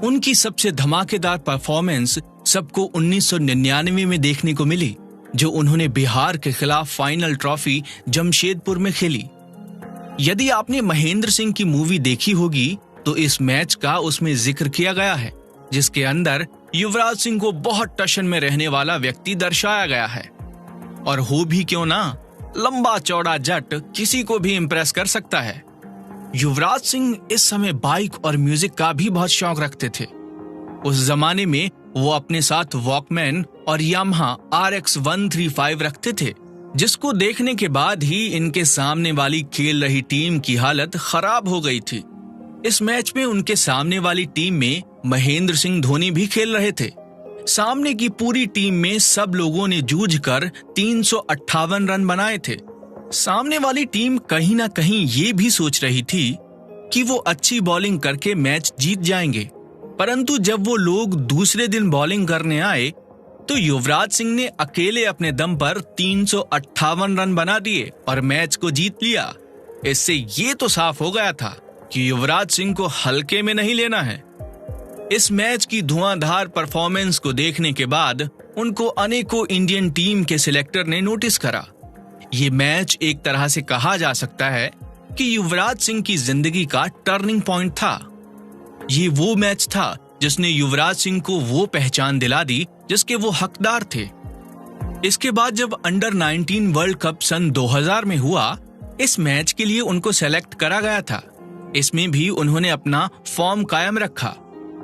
उनकी सबसे धमाकेदार परफॉर्मेंस सबको 1999 में देखने को मिली, जो उन्होंने बिहार के खिलाफ फाइनल ट्रॉफी जमशेदपुर में खेली। यदि आपने महेंद्र सिंह की मूवी देखी होगी तो इस मैच का उसमें जिक्र किया गया है, जिसके अंदर युवराज सिंह को बहुत टशन में रहने वाला व्यक्ति दर्शाया गया है। और हो भी क्यों ना, लंबा चौड़ा जट किसी को भी इंप्रेस कर सकता है। युवराज सिंह इस समय बाइक और म्यूजिक का भी बहुत शौक रखते थे। उस जमाने में वो अपने साथ वॉकमैन और यामाहा RX 135 रखते थे, जिसको देखने के बाद ही इनके सामने वाली खेल रही टीम की हालत खराब हो गई थी। इस मैच में उनके सामने वाली टीम में महेंद्र सिंह धोनी भी खेल रहे थे। सामने की पूरी टीम में सब लोगों ने जूझकर 358 रन बनाए थे। सामने वाली टीम कहीं ना कहीं ये भी सोच रही थी कि वो अच्छी बॉलिंग करके मैच जीत जाएंगे, परंतु जब वो लोग दूसरे दिन बॉलिंग करने आए तो युवराज सिंह ने अकेले अपने दम पर 358 रन बना दिए और मैच को जीत लिया। इससे ये तो साफ हो गया था कि युवराज सिंह को हल्के में नहीं लेना है। इस मैच की धुआंधार परफॉर्मेंस को देखने के बाद उनको अनेकों इंडियन टीम के सिलेक्टर ने नोटिस करा। ये मैच एक तरह से कहा जा सकता है कि युवराज सिंह की जिंदगी का टर्निंग पॉइंट था। ये वो मैच था जिसने युवराज सिंह को वो पहचान दिला दी जिसके वो हकदार थे। इसके बाद जब अंडर 19 वर्ल्ड कप सन 2000 में हुआ, इस मैच के लिए उनको सेलेक्ट करा गया था। इसमें भी उन्होंने अपना फॉर्म कायम रखा।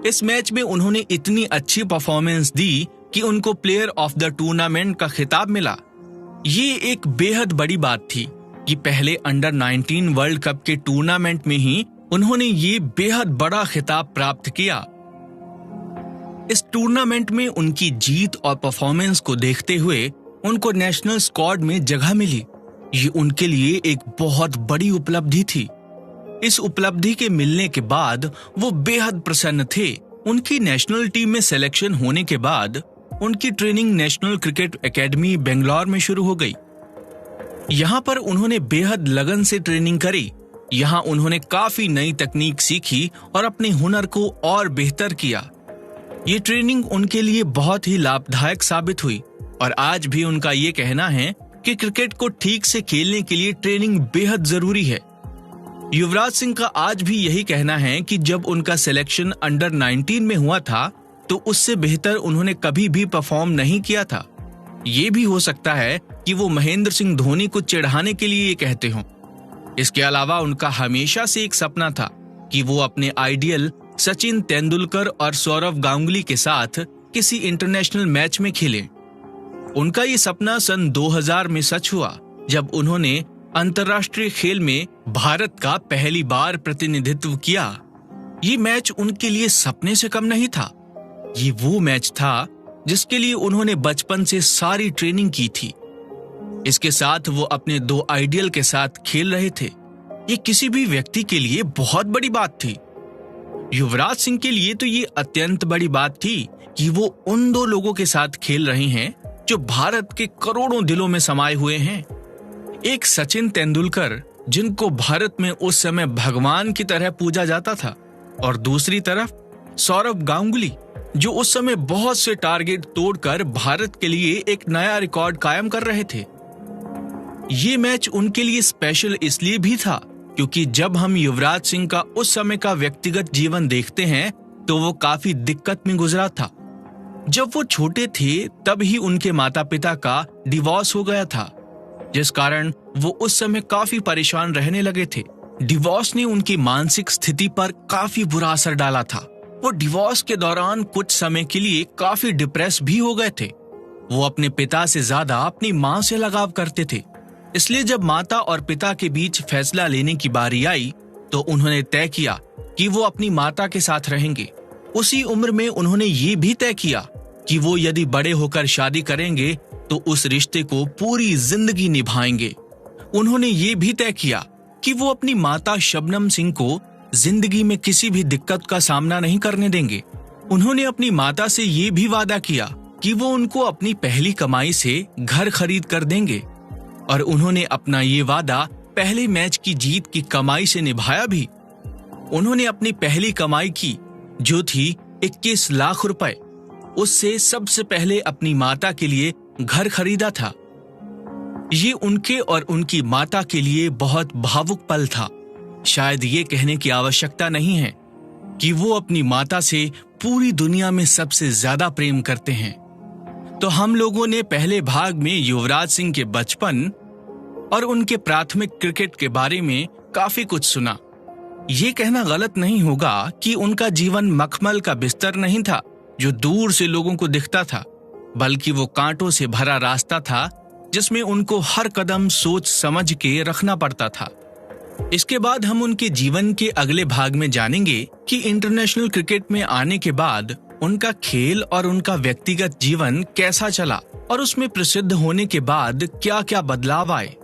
इस मैच में उन्होंने इतनी अच्छी परफॉर्मेंस दी कि उनको प्लेयर ऑफ द टूर्नामेंट का खिताब मिला। ये एक बेहद बड़ी बात थी कि पहले अंडर 19 वर्ल्ड कप के टूर्नामेंट में ही उन्होंने ये बेहद बड़ा खिताब प्राप्त किया। इस टूर्नामेंट में उनकी जीत और परफॉर्मेंस को देखते हुए उनको नेशनल स्क्वाड में जगह मिली। ये उनके लिए एक बहुत बड़ी उपलब्धि थी। इस उपलब्धि के मिलने के बाद वो बेहद प्रसन्न थे। उनकी नेशनल टीम में सिलेक्शन होने के बाद उनकी training national cricket academy Bangalore में शुरू हो गई। यहाँ पर उन्होंने बेहद लगन से ट्रेनिंग करी। यहाँ उन्होंने काफी नई तकनीक सीखी और अपने हुनर को और बेहतर किया। ये ट्रेनिंग उनके लिए बहुत ही लाभदायक साबित हुई और आज भी उनका ये कहना है कि क्रिकेट को ठीक से खेलने के लिए ट्रेनिंग बेहद जरूरी है। युवराज सिंह का आज भी यही कहना है कि जब उनका सिलेक्शन अंडर 19 में हुआ था तो उससे बेहतर उन्होंने कभी भी परफॉर्म नहीं किया था। ये भी हो सकता है कि वो महेंद्र सिंह धोनी को चिढ़ाने के लिए ये कहते हों। इसके अलावा उनका हमेशा से एक सपना था कि वो अपने आइडियल सचिन तेंदुलकर और सौरव गांगुली के साथ किसी इंटरनेशनल मैच में खेलें। उनका ये सपना सन 2000 में सच हुआ, जब उन्होंने अंतर्राष्ट्रीय खेल में भारत का पहली बार प्रतिनिधित्व किया। ये मैच उनके लिए सपने से कम नहीं था। ये वो मैच था जिसके लिए उन्होंने बचपन से सारी ट्रेनिंग की थी। इसके साथ वो अपने 2 आइडियल के साथ खेल रहे थे। ये किसी भी व्यक्ति के लिए बहुत बड़ी बात थी। युवराज सिंह के लिए तो ये अत्यंत बड़ी बात थी कि वो उन 2 लोगों के साथ खेल रहे हैं जो भारत के करोड़ों दिलों में समाये हुए हैं। एक सचिन तेंदुलकर, जिनको भारत में उस समय भगवान की तरह पूजा जाता था, और दूसरी तरफ सौरव गांगुली, जो उस समय बहुत से टारगेट तोड़कर भारत के लिए एक नया रिकॉर्ड कायम कर रहे थे। ये मैच उनके लिए स्पेशल इसलिए भी था क्योंकि जब हम युवराज सिंह का उस समय का व्यक्तिगत जीवन देखते हैं तो वो काफी दिक्कत में गुजरा था। जब वो छोटे थे तब ही उनके माता पिता का डिवोर्स हो गया था, जिस कारण वो उस समय काफी परेशान रहने लगे थे। डिवोर्स ने उनकी मानसिक स्थिति पर काफी बुरा असर डाला था। वो डिवोर्स के दौरान कुछ समय के लिए काफी डिप्रेस भी हो गए थे। वो अपने पिता से ज्यादा अपनी माँ से लगाव करते थे। इसलिए जब माता और पिता के बीच फैसला लेने की बारी आई तो उन्होंने तय किया कि वो अपनी माता के साथ रहेंगे। उसी उम्र में उन्होंने ये भी तय किया कि वो यदि बड़े होकर शादी करेंगे तो उस रिश्ते को पूरी जिंदगी निभाएंगे। उन्होंने ये भी तय किया कि वो अपनी माता शबनम सिंह को जिंदगी में किसी भी दिक्कत का सामना नहीं करने देंगे। उन्होंने अपनी माता से ये भी वादा किया कि वो उनको अपनी पहली कमाई से घर खरीद कर देंगे, और उन्होंने अपना ये वादा पहले मैच की जीत की कमाई से निभाया भी। उन्होंने अपनी पहली कमाई की जो थी 21 लाख रुपए, उससे सबसे पहले अपनी माता के लिए घर खरीदा था। ये उनके और उनकी माता के लिए बहुत भावुक पल था। शायद ये कहने की आवश्यकता नहीं है कि वो अपनी माता से पूरी दुनिया में सबसे ज्यादा प्रेम करते हैं। तो हम लोगों ने पहले भाग में युवराज सिंह के बचपन और उनके प्राथमिक क्रिकेट के बारे में काफी कुछ सुना। ये कहना गलत नहीं होगा कि उनका जीवन मखमल का बिस्तर नहीं था जो दूर से लोगों को दिखता था, बल्कि वो कांटों से भरा रास्ता था जिसमें उनको हर कदम सोच समझ के रखना पड़ता था। इसके बाद हम उनके जीवन के अगले भाग में जानेंगे कि इंटरनेशनल क्रिकेट में आने के बाद उनका खेल और उनका व्यक्तिगत जीवन कैसा चला और उसमें प्रसिद्ध होने के बाद क्या क्या बदलाव आए।